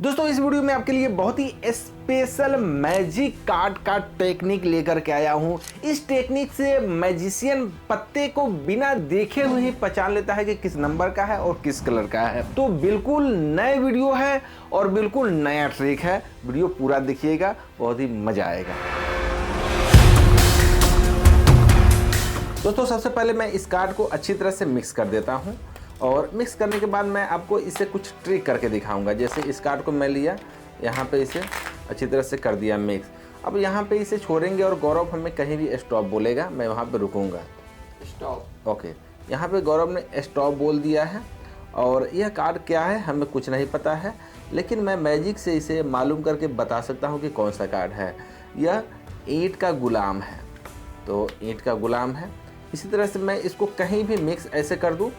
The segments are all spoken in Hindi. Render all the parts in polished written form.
दोस्तों इस वीडियो में आपके लिए बहुत ही स्पेशल मैजिक कार्ड का टेक्निक लेकर के आया हूं। इस टेक्निक से मैजिशियन पत्ते को बिना देखे हुए ही पहचान लेता है कि किस नंबर का है और किस कलर का है। तो बिल्कुल नए वीडियो है और बिल्कुल नया ट्रिक है। वीडियो पूरा देखिएगा, बहुत ही मजा आएगा। दोस्तों सबसे पहले मैं इस कार्ड को अच्छी तरह से मिक्स कर देता हूं और मिक्स करने के बाद मैं आपको इसे कुछ ट्रिक करके दिखाऊंगा। जैसे इस कार्ड को मैं लिया, यहाँ पे इसे अच्छी तरह से कर दिया मिक्स। अब यहाँ पे इसे छोड़ेंगे और गौरव हमें कहीं भी स्टॉप बोलेगा, मैं वहाँ पे रुकूंगा। स्टॉप। ओके, यहाँ पे गौरव ने स्टॉप बोल दिया है। और यह कार्ड क्या है हमें कुछ नहीं पता है, लेकिन मैं मैजिक से इसे मालूम करके बता सकता हूँ कि कौन सा कार्ड है। यह ईंट का गुलाम है, तो ईंट का गुलाम है। इसी तरह से मैं इसको कहीं भी मिक्स ऐसे कर दूँ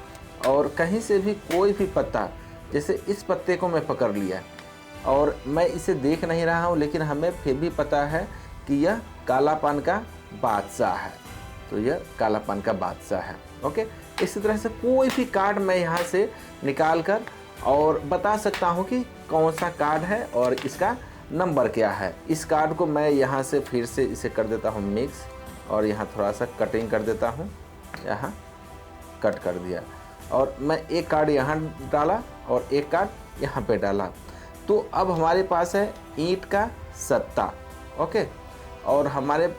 और कहीं से भी कोई भी पत्ता, जैसे इस पत्ते को मैं पकड़ लिया और मैं इसे देख नहीं रहा हूँ, लेकिन हमें फिर भी पता है कि यह कालापन का बादशाह है, तो यह कालापन का बादशाह है। ओके, इसी तरह से कोई भी कार्ड मैं यहाँ से निकाल कर और बता सकता हूँ कि कौन सा कार्ड है और इसका नंबर क्या है। इस कार्ड को मैं यहाँ से फिर से इसे कर देता हूँ मिक्स और यहाँ थोड़ा सा कटिंग कर देता हूँ, यहाँ कट कर दिया और मैं एक कार्ड यहाँ डाला और एक कार्ड यहाँ पे डाला। तो अब हमारे पास है ईंट का सत्ता। ओके, और हमारे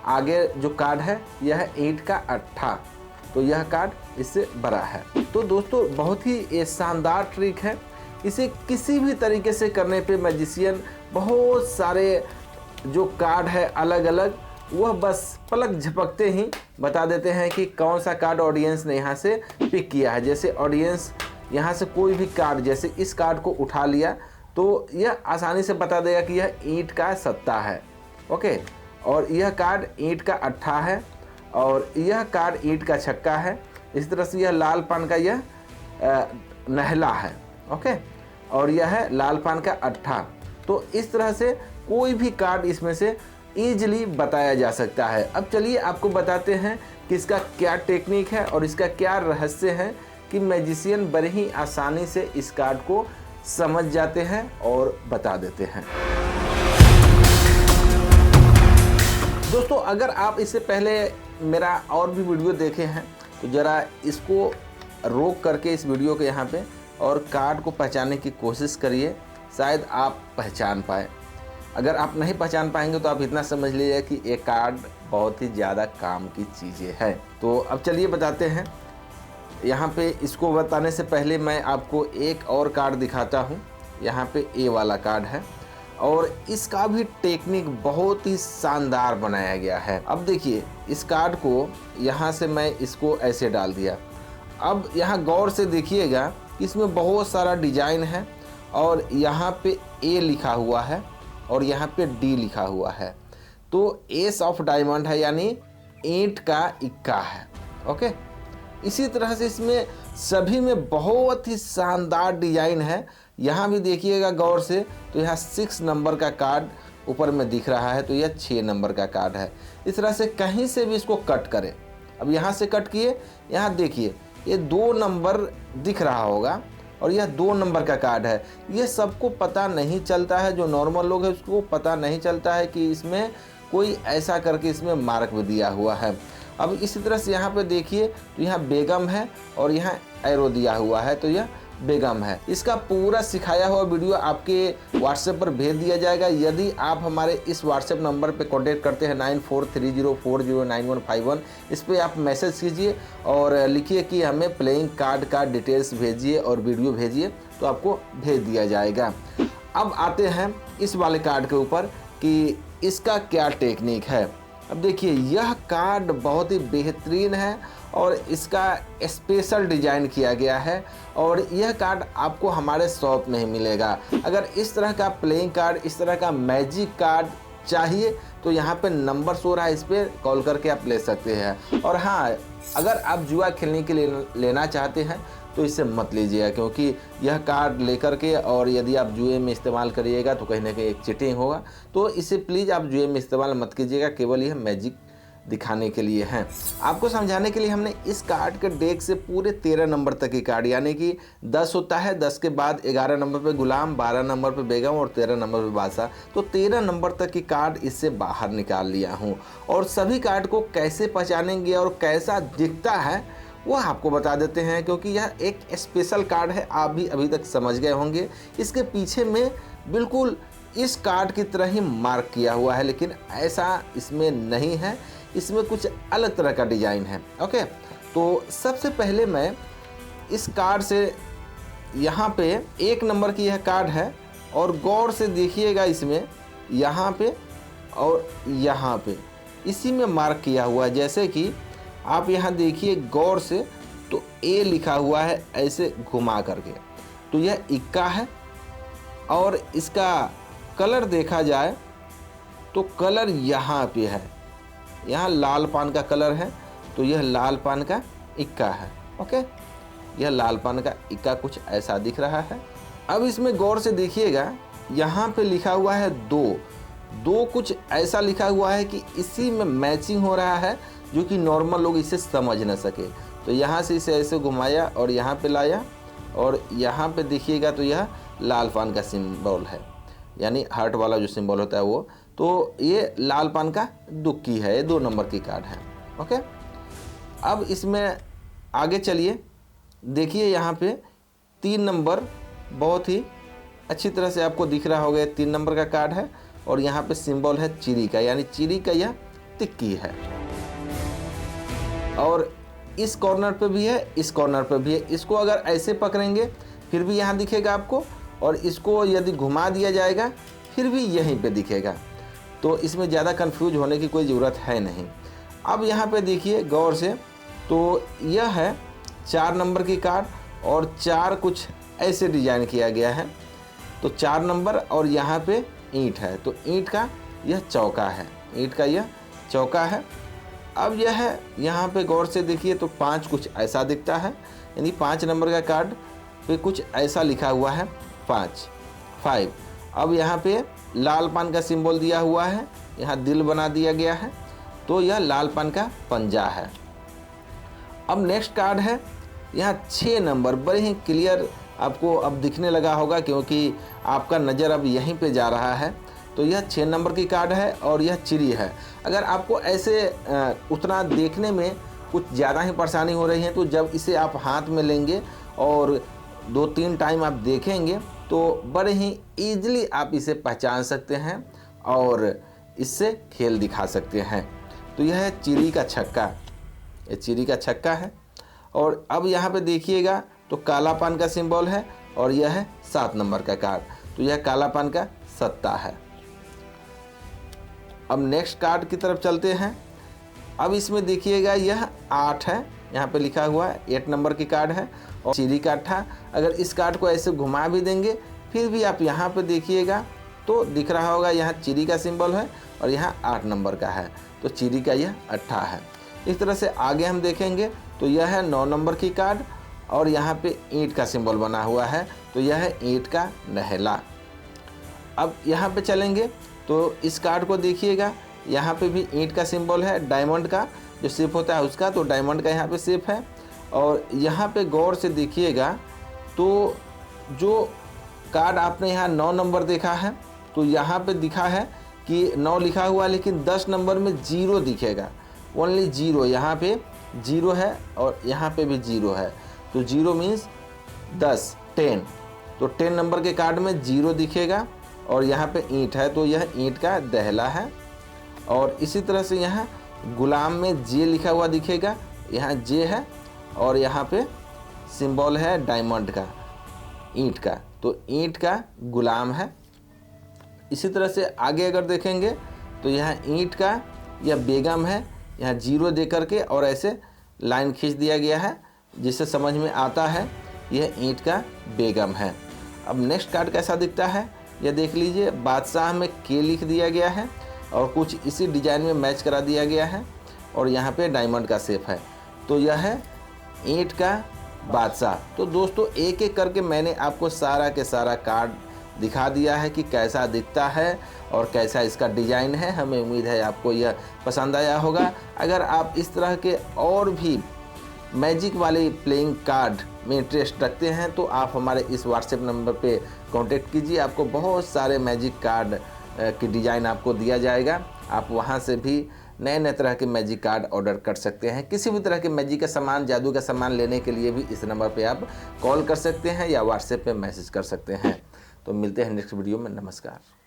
आगे जो कार्ड है यह है ईंट का अट्ठा, तो यह कार्ड इससे बड़ा है। तो दोस्तों बहुत ही शानदार ट्रिक है। इसे किसी भी तरीके से करने पे मैजिशियन बहुत सारे जो कार्ड है अलग अलग, वह बस पलक झपकते ही बता देते हैं कि कौन सा कार्ड ऑडियंस ने यहाँ से पिक किया है। जैसे ऑडियंस यहाँ से कोई भी कार्ड, जैसे इस कार्ड को उठा लिया तो यह आसानी से बता देगा कि यह ईंट का सत्ता है। ओके, और यह कार्ड ईंट का अट्ठा है और यह कार्ड ईंट का छक्का है। इस तरह से यह लाल पान का यह नहला है। ओके, और यह है लाल पान का अट्ठा। तो इस तरह से कोई भी कार्ड इसमें से ईजिली बताया जा सकता है। अब चलिए आपको बताते हैं कि इसका क्या टेक्निक है और इसका क्या रहस्य है कि मैजिशियन बड़े ही आसानी से इस कार्ड को समझ जाते हैं और बता देते हैं। दोस्तों अगर आप इससे पहले मेरा और भी वीडियो देखे हैं तो ज़रा इसको रोक करके इस वीडियो के यहाँ पे और कार्ड को पहचानने की कोशिश करिए, शायद आप पहचान पाए। अगर आप नहीं पहचान पाएंगे तो आप इतना समझ लीजिए कि ये कार्ड बहुत ही ज़्यादा काम की चीज़ें है। तो अब चलिए बताते हैं। यहाँ पे इसको बताने से पहले मैं आपको एक और कार्ड दिखाता हूँ। यहाँ पे ए वाला कार्ड है और इसका भी टेक्निक बहुत ही शानदार बनाया गया है। अब देखिए इस कार्ड को यहाँ से मैं इसको ऐसे डाल दिया। अब यहाँ गौर से देखिएगा कि इसमें बहुत सारा डिजाइन है और यहाँ पे ए लिखा हुआ है और यहाँ पे डी लिखा हुआ है, तो एस ऑफ डायमंड है, यानी ईंट का इक्का है। ओके, इसी तरह से इसमें सभी में बहुत ही शानदार डिजाइन है। यहाँ भी देखिएगा गौर से, तो यहाँ 6 नंबर का कार्ड ऊपर में दिख रहा है, तो यह 6 नंबर का कार्ड है। इस तरह से कहीं से भी इसको कट करें। अब यहाँ से कट किए, यहाँ देखिए ये 2 नंबर दिख रहा होगा और यह 2 नंबर का कार्ड है। ये सबको पता नहीं चलता है, जो नॉर्मल लोग हैं उसको पता नहीं चलता है कि इसमें कोई ऐसा करके इसमें मार्क भी दिया हुआ है। अब इसी तरह से यहाँ पे देखिए तो यहाँ बेगम है और यहाँ एरो दिया हुआ है, तो यह बेगम है। इसका पूरा सिखाया हुआ वीडियो आपके व्हाट्सएप पर भेज दिया जाएगा। यदि आप हमारे इस व्हाट्सएप नंबर पे कांटेक्ट करते हैं 9430409151, इस पर आप मैसेज कीजिए और लिखिए कि हमें प्लेइंग कार्ड का डिटेल्स भेजिए और वीडियो भेजिए, तो आपको भेज दिया जाएगा। अब आते हैं इस वाले कार्ड के ऊपर कि इसका क्या टेक्निक है। अब देखिए यह कार्ड बहुत ही बेहतरीन है और इसका स्पेशल डिजाइन किया गया है और यह कार्ड आपको हमारे शॉप में ही मिलेगा। अगर इस तरह का प्लेइंग कार्ड, इस तरह का मैजिक कार्ड चाहिए तो यहाँ पे नंबर शो रहा है, इस पर कॉल करके आप ले सकते हैं। और हाँ, अगर आप जुआ खेलने के लिए लेना चाहते हैं तो इसे मत लीजिएगा, क्योंकि यह कार्ड लेकर के और यदि आप जुए में इस्तेमाल करिएगा तो कहीं ना कहीं एक चीटिंग होगा। तो इसे प्लीज़ आप जुए में इस्तेमाल मत कीजिएगा, केवल यह मैजिक दिखाने के लिए हैं। आपको समझाने के लिए हमने इस कार्ड के डेक से पूरे 13 नंबर तक के कार्ड, यानी कि 10 होता है, 10 के बाद 11 नंबर पे गुलाम, 12 नंबर पे बेगम और 13 नंबर पे बादशाह, तो 13 नंबर तक की कार्ड इससे बाहर निकाल लिया हूँ। और सभी कार्ड को कैसे पहचानेंगे और कैसा दिखता है वो आपको बता देते हैं, क्योंकि यह एक स्पेशल कार्ड है। आप भी अभी तक समझ गए होंगे। इसके पीछे में बिल्कुल इस कार्ड की तरह ही मार्क किया हुआ है, लेकिन ऐसा इसमें नहीं है, इसमें कुछ अलग तरह का डिजाइन है। ओके, तो सबसे पहले मैं इस कार्ड से, यहाँ पे 1 नंबर की यह कार्ड है और गौर से देखिएगा, इसमें यहाँ पे और यहाँ पे इसी में मार्क किया हुआ है। जैसे कि आप यहाँ देखिए गौर से, तो ए लिखा हुआ है ऐसे घुमा करके, तो यह इक्का है। और इसका कलर देखा जाए तो कलर यहाँ पे है, यहाँ लाल पान का कलर है, तो यह लाल पान का इक्का है। ओके, यह लाल पान का इक्का कुछ ऐसा दिख रहा है। अब इसमें गौर से देखिएगा, यहाँ पे लिखा हुआ है 2 कुछ ऐसा लिखा हुआ है कि इसी में मैचिंग हो रहा है, जो कि नॉर्मल लोग इसे समझ न सके। तो यहाँ से इसे ऐसे घुमाया और यहाँ पे लाया, और यहाँ पे देखिएगा तो यह लाल पान का सिंबल है, यानी हार्ट वाला जो सिंबल होता है वो। तो ये लाल पान का दुक्की है, ये 2 नंबर की कार्ड है। ओके, अब इसमें आगे चलिए, देखिए यहाँ पे 3 नंबर बहुत ही अच्छी तरह से आपको दिख रहा होगा, 3 नंबर का कार्ड है। और यहाँ पे सिंबल है चिड़ी का, यानी चिड़ी का यह तिक्की है। और इस कॉर्नर पे भी है, इस कॉर्नर पे भी है। इसको अगर ऐसे पकड़ेंगे फिर भी यहाँ दिखेगा आपको, और इसको यदि घुमा दिया जाएगा फिर भी यहीं पे दिखेगा। तो इसमें ज़्यादा कंफ्यूज होने की कोई ज़रूरत है नहीं। अब यहाँ पे देखिए गौर से, तो यह है 4 नंबर की कार्ड, और 4 कुछ ऐसे डिजाइन किया गया है। तो 4 नंबर और यहाँ पे ईंट है, तो ईंट का यह चौका है, ईंट का यह चौका है। अब यह है, यहाँ पे गौर से देखिए तो 5 कुछ ऐसा दिखता है, यानी 5 नंबर का कार्ड पे कुछ ऐसा लिखा हुआ है 5। अब यहाँ पे लाल पान का सिंबल दिया हुआ है, यहाँ दिल बना दिया गया है, तो यह लाल पान का पंजा है। अब नेक्स्ट कार्ड है, यहाँ 6 नंबर, बड़े ही क्लियर आपको अब दिखने लगा होगा, क्योंकि आपका नज़र अब यहीं पे जा रहा है। तो यह 6 नंबर की कार्ड है और यह चिड़ी है। अगर आपको ऐसे उतना देखने में कुछ ज़्यादा ही परेशानी हो रही है, तो जब इसे आप हाथ में लेंगे और 2-3 टाइम आप देखेंगे, तो बड़े ही ईजिली आप इसे पहचान सकते हैं और इससे खेल दिखा सकते हैं। तो यह है चिड़ी का छक्का, ये चिड़ी का छक्का है। और अब यहाँ पे देखिएगा तो काला पान का सिंबल है, और यह है 7 नंबर का कार्ड, तो यह काला पान का सत्ता है। अब नेक्स्ट कार्ड की तरफ चलते हैं। अब इसमें देखिएगा यह 8 है, यहाँ पे लिखा हुआ है 8 नंबर की कार्ड है, और चिड़ी का था। अगर इस कार्ड को ऐसे घुमा भी देंगे फिर भी आप यहाँ पे देखिएगा तो दिख रहा होगा, यहाँ चिड़ी का सिंबल है और यहाँ 8 नंबर का है, तो चिड़ी का यह 8 है। इस तरह से आगे हम देखेंगे तो यह है 9 नंबर की कार्ड, और यहाँ पे ईंट का सिंबल बना हुआ है, तो यह है ईंट का नहला। अब यहाँ पे चलेंगे तो इस कार्ड को देखिएगा, यहाँ पे भी ईंट का सिंबल है, डायमंड का जो शेप होता है उसका, तो डायमंड का यहाँ पे शेप है। और यहाँ पे गौर से देखिएगा तो जो कार्ड आपने यहाँ 9 नंबर देखा है, तो यहाँ पे दिखा है कि 9 लिखा हुआ है, लेकिन 10 नंबर में 0 दिखेगा, ओनली 0। यहाँ पे 0 है और यहाँ पे भी 0 है, तो 0 मीन्स 10, 10। तो 10 नंबर के कार्ड में 0 दिखेगा, और यहाँ पे ईंट है, तो यह ईंट का दहला है। और इसी तरह से यहाँ गुलाम में जे लिखा हुआ दिखेगा, यहाँ जे है, और यहाँ पे सिंबल है डायमंड का, ईंट का, तो ईंट का गुलाम है। इसी तरह से आगे अगर देखेंगे तो यहाँ ईंट का यह बेगम है, यहाँ 0 दे करके और ऐसे लाइन खींच दिया गया है, जिससे समझ में आता है यह ईंट का बेगम है। अब नेक्स्ट कार्ड कैसा दिखता है यह देख लीजिए, बादशाह में के लिख दिया गया है और कुछ इसी डिजाइन में मैच करा दिया गया है, और यहाँ पे डायमंड का शेप है, तो यह है ईंट का बादशाह। तो दोस्तों एक एक करके मैंने आपको सारा के सारा कार्ड दिखा दिया है कि कैसा दिखता है और कैसा इसका डिज़ाइन है। हमें उम्मीद है आपको यह पसंद आया होगा। अगर आप इस तरह के और भी मैजिक वाले प्लेइंग कार्ड में इंटरेस्ट रखते हैं तो आप हमारे इस व्हाट्सएप नंबर पे कांटेक्ट कीजिए। आपको बहुत सारे मैजिक कार्ड की डिज़ाइन आपको दिया जाएगा। आप वहां से भी नए नए तरह के मैजिक कार्ड ऑर्डर कर सकते हैं। किसी भी तरह के मैजिक का सामान, जादू का सामान लेने के लिए भी इस नंबर पे आप कॉल कर सकते हैं या व्हाट्सएप पे मैसेज कर सकते हैं। तो मिलते हैं नेक्स्ट वीडियो में। नमस्कार।